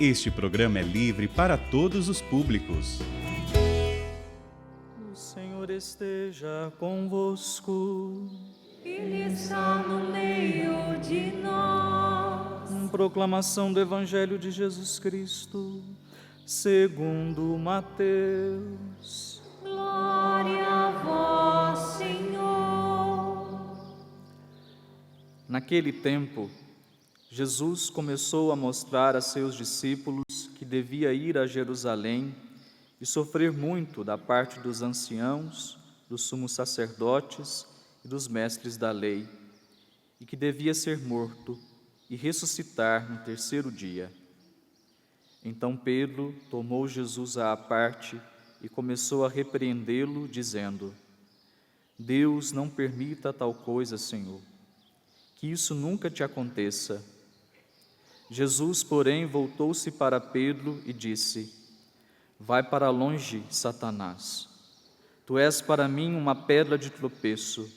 Este programa é livre para todos os públicos. O Senhor esteja convosco. Ele está no meio de nós. Proclamação do Evangelho de Jesus Cristo, segundo Mateus. Glória a vós, Senhor. Naquele tempo, Jesus começou a mostrar a seus discípulos que devia ir a Jerusalém e sofrer muito da parte dos anciãos, dos sumos sacerdotes e dos mestres da lei, e que devia ser morto e ressuscitar no terceiro dia. Então Pedro tomou Jesus à parte e começou a repreendê-lo, dizendo: Deus não permita tal coisa, Senhor, que isso nunca te aconteça. Jesus, porém, voltou-se para Pedro e disse: Vai para longe, Satanás. Tu és para mim uma pedra de tropeço,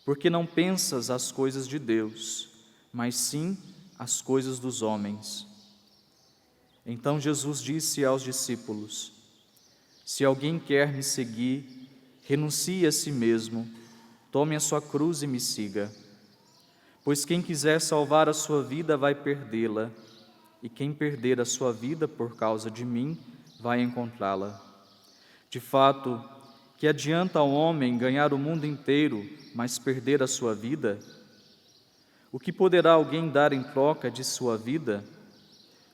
porque não pensas as coisas de Deus, mas sim as coisas dos homens. Então Jesus disse aos discípulos: Se alguém quer me seguir, renuncie a si mesmo, tome a sua cruz e me siga. Pois quem quiser salvar a sua vida vai perdê-la, e quem perder a sua vida por causa de mim vai encontrá-la. De fato, que adianta ao homem ganhar o mundo inteiro, mas perder a sua vida? O que poderá alguém dar em troca de sua vida?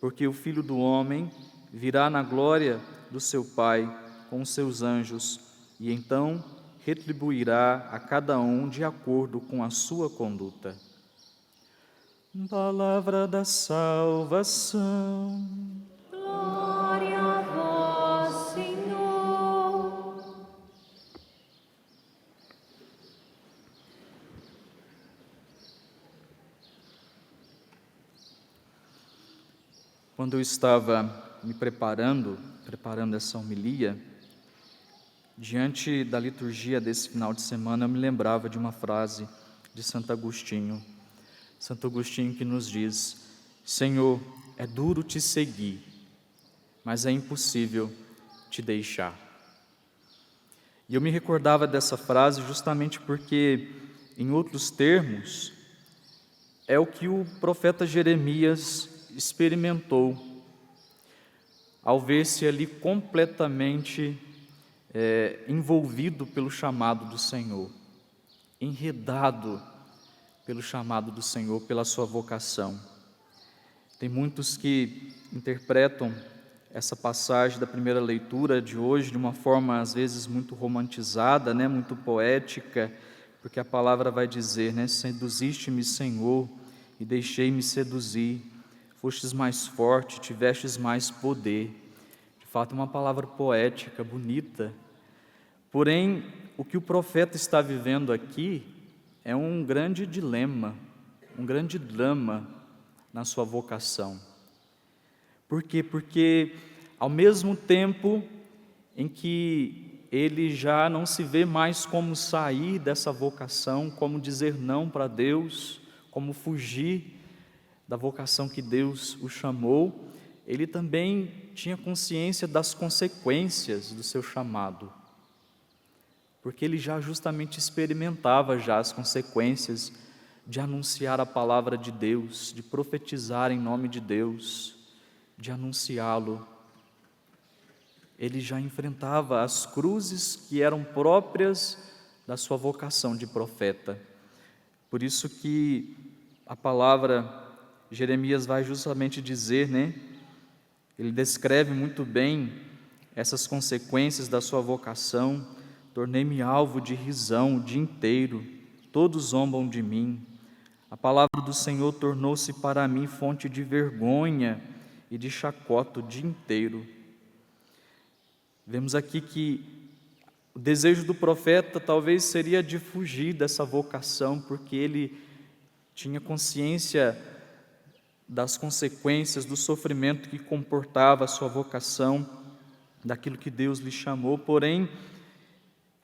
Porque o Filho do Homem virá na glória do seu Pai com os seus anjos, e então retribuirá a cada um de acordo com a sua conduta. Palavra da salvação. Glória a vós, Senhor. Quando eu estava me preparando essa homilia, diante da liturgia desse final de semana, eu me lembrava de uma frase de Santo Agostinho. Santo Agostinho que nos diz: Senhor, é duro te seguir, mas é impossível te deixar. E eu me recordava dessa frase justamente porque, em outros termos, é o que o profeta Jeremias experimentou ao ver-se ali completamente envolvido pelo chamado do Senhor, enredado pelo chamado do Senhor, pela sua vocação. Tem muitos que interpretam essa passagem da primeira leitura de hoje de uma forma às vezes muito romantizada, muito poética, porque a palavra vai dizer, seduziste-me, Senhor, e deixei-me seduzir, fostes mais forte, tivestes mais poder. De fato, é uma palavra poética, bonita. Porém, o que o profeta está vivendo aqui é um grande dilema, um grande drama na sua vocação. Por quê? Porque ao mesmo tempo em que ele já não se vê mais como sair dessa vocação, como dizer não para Deus, como fugir da vocação que Deus o chamou, ele também tinha consciência das consequências do seu chamado, porque ele já justamente experimentava já as consequências de anunciar a palavra de Deus, de profetizar em nome de Deus, de anunciá-lo. Ele já enfrentava as cruzes que eram próprias da sua vocação de profeta. Por isso que a palavra Jeremias vai justamente dizer, ele descreve muito bem essas consequências da sua vocação. Tornei-me alvo de risão o dia inteiro, todos zombam de mim. A palavra do Senhor tornou-se para mim fonte de vergonha e de chacota o dia inteiro. Vemos aqui que o desejo do profeta talvez seria de fugir dessa vocação, porque ele tinha consciência das consequências, do sofrimento que comportava a sua vocação, daquilo que Deus lhe chamou, porém,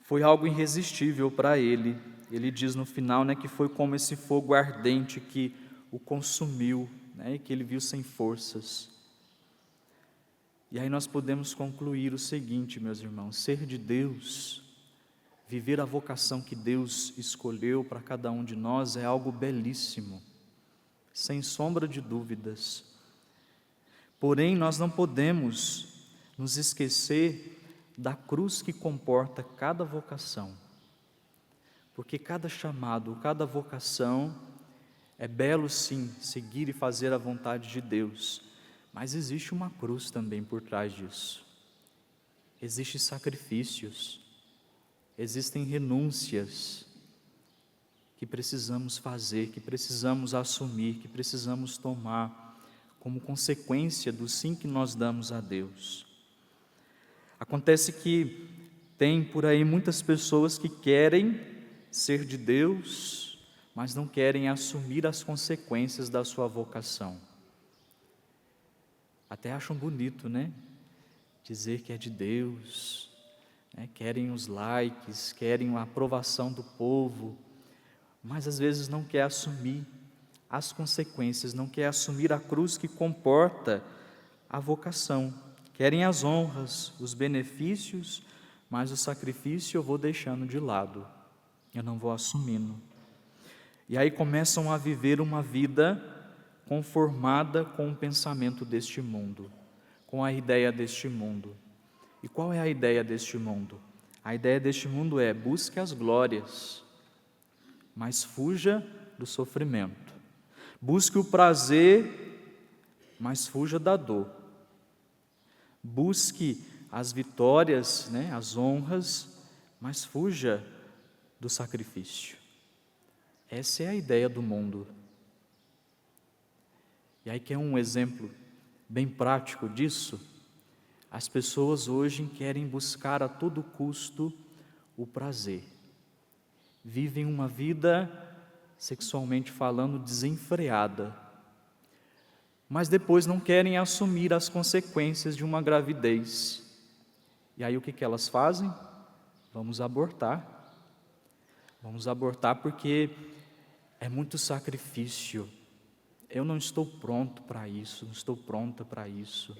foi algo irresistível para ele. Ele diz no final, que foi como esse fogo ardente que o consumiu, e que ele viu sem forças. E aí nós podemos concluir o seguinte, meus irmãos: ser de Deus, viver a vocação que Deus escolheu para cada um de nós é algo belíssimo, sem sombra de dúvidas. Porém, nós não podemos nos esquecer da cruz que comporta cada vocação, porque cada chamado, cada vocação é belo sim, seguir e fazer a vontade de Deus, mas existe uma cruz também por trás disso. Existem sacrifícios, existem renúncias que precisamos fazer, que precisamos assumir, que precisamos tomar como consequência do sim que nós damos a Deus. Acontece que tem por aí muitas pessoas que querem ser de Deus, mas não querem assumir as consequências da sua vocação. Até acham bonito, né? Dizer que é de Deus, né? Querem os likes, querem a aprovação do povo, mas às vezes não quer assumir as consequências, não quer assumir a cruz que comporta a vocação. Querem as honras, os benefícios, mas o sacrifício eu vou deixando de lado, eu não vou assumindo. E aí começam a viver uma vida conformada com o pensamento deste mundo, com a ideia deste mundo. E qual é a ideia deste mundo? A ideia deste mundo é: busque as glórias, mas fuja do sofrimento. Busque o prazer, mas fuja da dor. Busque as vitórias, né, as honras, mas fuja do sacrifício. Essa é a ideia do mundo. E aí que é um exemplo bem prático disso. As pessoas hoje querem buscar a todo custo o prazer. Vivem uma vida, sexualmente falando, desenfreada, mas depois não querem assumir as consequências de uma gravidez. E aí o que elas fazem? Vamos abortar. Vamos abortar porque é muito sacrifício. Eu não estou pronto para isso, não estou pronta para isso.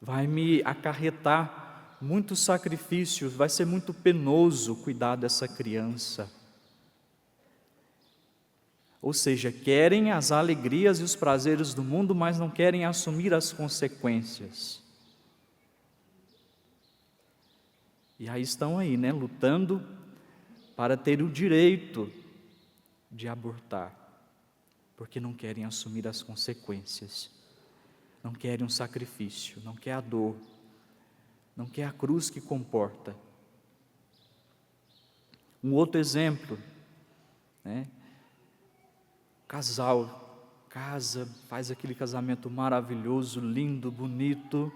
Vai me acarretar muitos sacrifícios, vai ser muito penoso cuidar dessa criança. Ou seja, querem as alegrias e os prazeres do mundo, mas não querem assumir as consequências. E aí estão aí, né, lutando para ter o direito de abortar, porque não querem assumir as consequências, não querem um sacrifício, não quer a dor, não quer a cruz que comporta. Um outro exemplo, né? Casal casa, faz aquele casamento maravilhoso, lindo, bonito.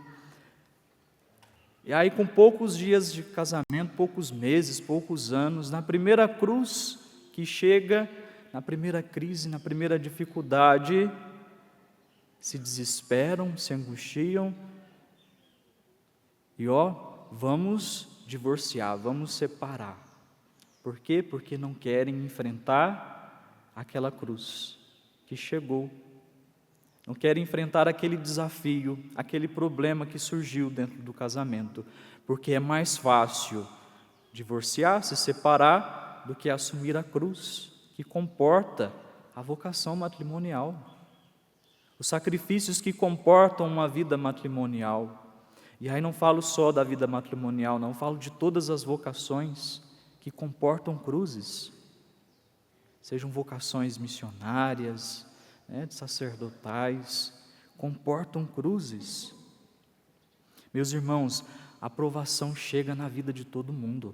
E aí, com poucos dias de casamento, poucos meses, poucos anos, na primeira cruz que chega, na primeira crise, na primeira dificuldade, se desesperam, se angustiam e vamos divorciar, vamos separar. Por quê? Porque não querem enfrentar aquela cruz que chegou. Não querem enfrentar aquele desafio, aquele problema que surgiu dentro do casamento, porque é mais fácil divorciar, se separar, do que assumir a cruz que comporta a vocação matrimonial, os sacrifícios que comportam uma vida matrimonial. E aí não falo só da vida matrimonial, não, falo de todas as vocações que comportam cruzes, sejam vocações missionárias, né, sacerdotais, comportam cruzes. Meus irmãos, a provação chega na vida de todo mundo.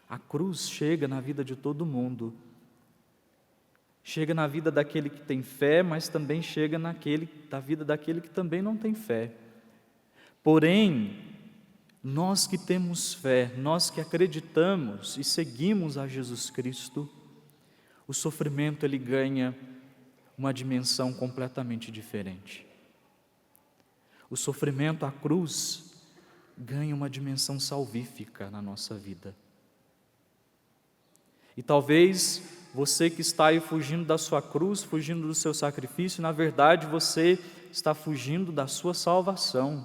A cruz chega na vida de todo mundo. Chega na vida daquele que tem fé, mas também chega na vida daquele que também não tem fé. Porém, nós que temos fé, nós que acreditamos e seguimos a Jesus Cristo, o sofrimento ele ganha uma dimensão completamente diferente. O sofrimento, a cruz, ganha uma dimensão salvífica na nossa vida. E talvez você que está aí fugindo da sua cruz, fugindo do seu sacrifício, na verdade você está fugindo da sua salvação,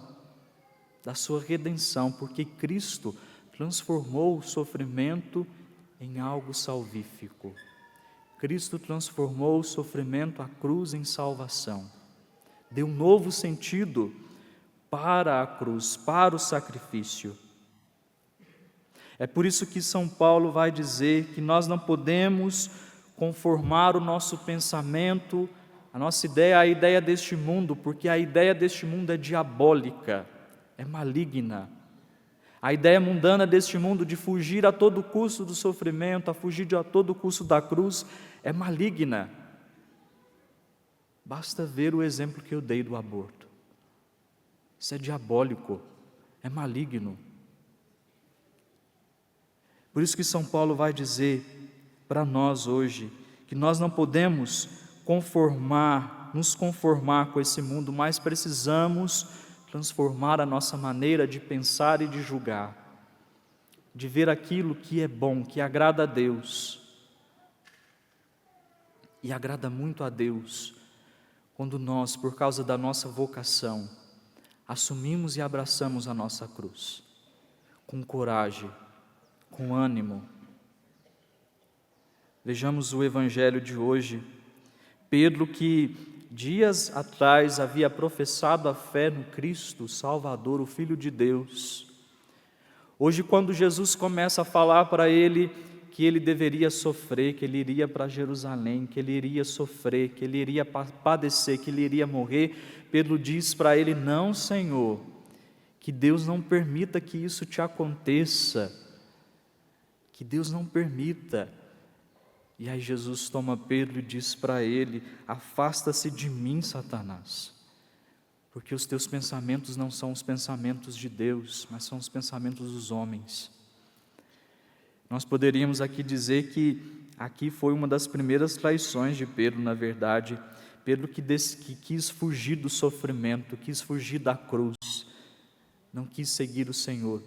da sua redenção, porque Cristo transformou o sofrimento em algo salvífico. Cristo transformou o sofrimento, a cruz, em salvação. Deu um novo sentido para a cruz, para o sacrifício. É por isso que São Paulo vai dizer que nós não podemos conformar o nosso pensamento, a nossa ideia à ideia deste mundo, porque a ideia deste mundo é diabólica, é maligna. A ideia mundana deste mundo de fugir a todo custo do sofrimento, a fugir a todo custo da cruz, é maligna. Basta ver o exemplo que eu dei do aborto. Isso é diabólico, é maligno. Por isso que São Paulo vai dizer para nós hoje, que nós não podemos nos conformar com esse mundo, mas precisamos transformar a nossa maneira de pensar e de julgar, de ver aquilo que é bom, que agrada a Deus. E agrada muito a Deus quando nós, por causa da nossa vocação, assumimos e abraçamos a nossa cruz, com coragem, com ânimo. Vejamos o Evangelho de hoje. Pedro, que dias atrás havia professado a fé no Cristo Salvador, o Filho de Deus, hoje, quando Jesus começa a falar para ele que ele deveria sofrer, que ele iria para Jerusalém, que ele iria sofrer, que ele iria padecer, que ele iria morrer, Pedro diz para ele: não, Senhor, que Deus não permita que isso te aconteça, que Deus não permita. E aí Jesus toma Pedro e diz para ele: afasta-se de mim, Satanás, porque os teus pensamentos não são os pensamentos de Deus, mas são os pensamentos dos homens. Nós poderíamos aqui dizer que aqui foi uma das primeiras traições de Pedro, na verdade. Pedro que quis fugir do sofrimento, quis fugir da cruz, não quis seguir o Senhor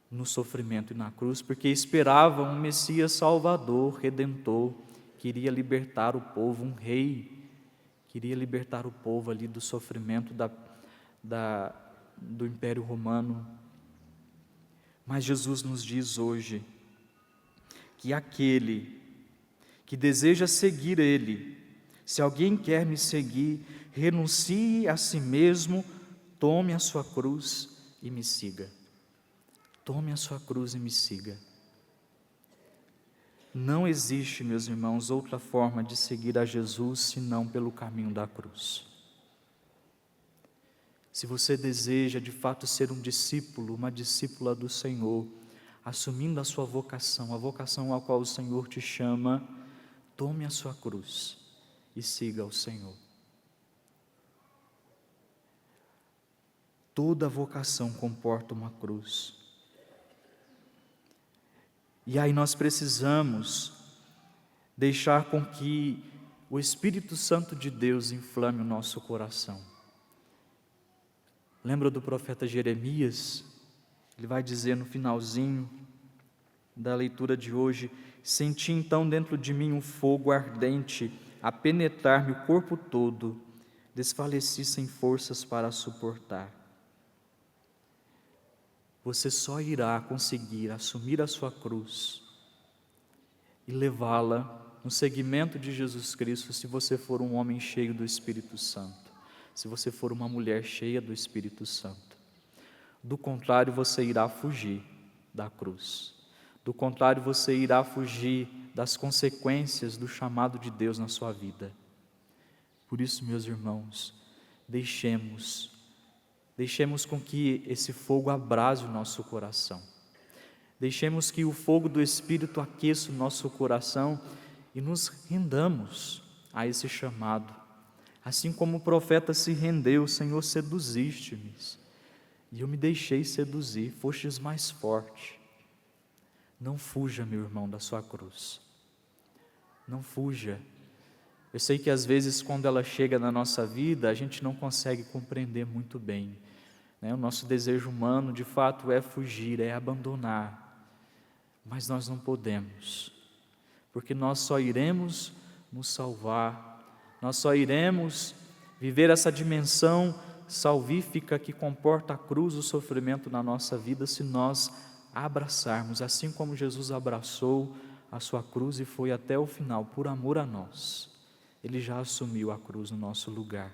no sofrimento e na cruz, porque esperava um Messias Salvador, Redentor, que iria libertar o povo, um rei, que iria libertar o povo ali do sofrimento do Império Romano. Mas Jesus nos diz hoje que aquele que deseja seguir Ele, se alguém quer me seguir, renuncie a si mesmo, tome a sua cruz e me siga. Tome a sua cruz e me siga. Não existe, meus irmãos, outra forma de seguir a Jesus senão pelo caminho da cruz. Se você deseja de fato ser um discípulo, uma discípula do Senhor, assumindo a sua vocação, a vocação a qual o Senhor te chama, tome a sua cruz e siga o Senhor. Toda vocação comporta uma cruz. E aí nós precisamos deixar com que o Espírito Santo de Deus inflame o nosso coração. Lembra do profeta Jeremias? Ele vai dizer no finalzinho da leitura de hoje: senti então dentro de mim um fogo ardente a penetrar-me o corpo todo, desfaleci sem forças para suportar. Você só irá conseguir assumir a sua cruz e levá-la no seguimento de Jesus Cristo se você for um homem cheio do Espírito Santo, se você for uma mulher cheia do Espírito Santo. Do contrário, você irá fugir da cruz. Do contrário, você irá fugir das consequências do chamado de Deus na sua vida. Por isso, meus irmãos, deixemos com que esse fogo abrase o nosso coração. Deixemos que o fogo do Espírito aqueça o nosso coração e nos rendamos a esse chamado. Assim como o profeta se rendeu: Senhor, seduziste-me, e eu me deixei seduzir, fostes mais forte. Não fuja, meu irmão, da sua cruz. Não fuja. Eu sei que às vezes, quando ela chega na nossa vida, a gente não consegue compreender muito bem, né? O nosso desejo humano, de fato, é fugir, é abandonar. Mas nós não podemos, porque nós só iremos nos salvar, nós só iremos viver essa dimensão salvífica que comporta a cruz, o sofrimento na nossa vida, se nós abraçarmos, assim como Jesus abraçou a sua cruz e foi até o final, por amor a nós. Ele já assumiu a cruz no nosso lugar.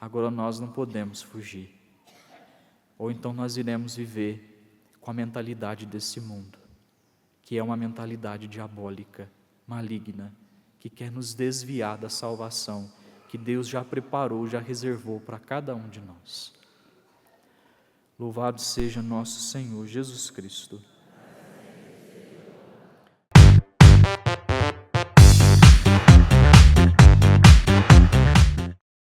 Agora nós não podemos fugir. Ou então nós iremos viver com a mentalidade desse mundo, que é uma mentalidade diabólica, maligna, que quer nos desviar da salvação que Deus já preparou, já reservou para cada um de nós. Louvado seja nosso Senhor Jesus Cristo.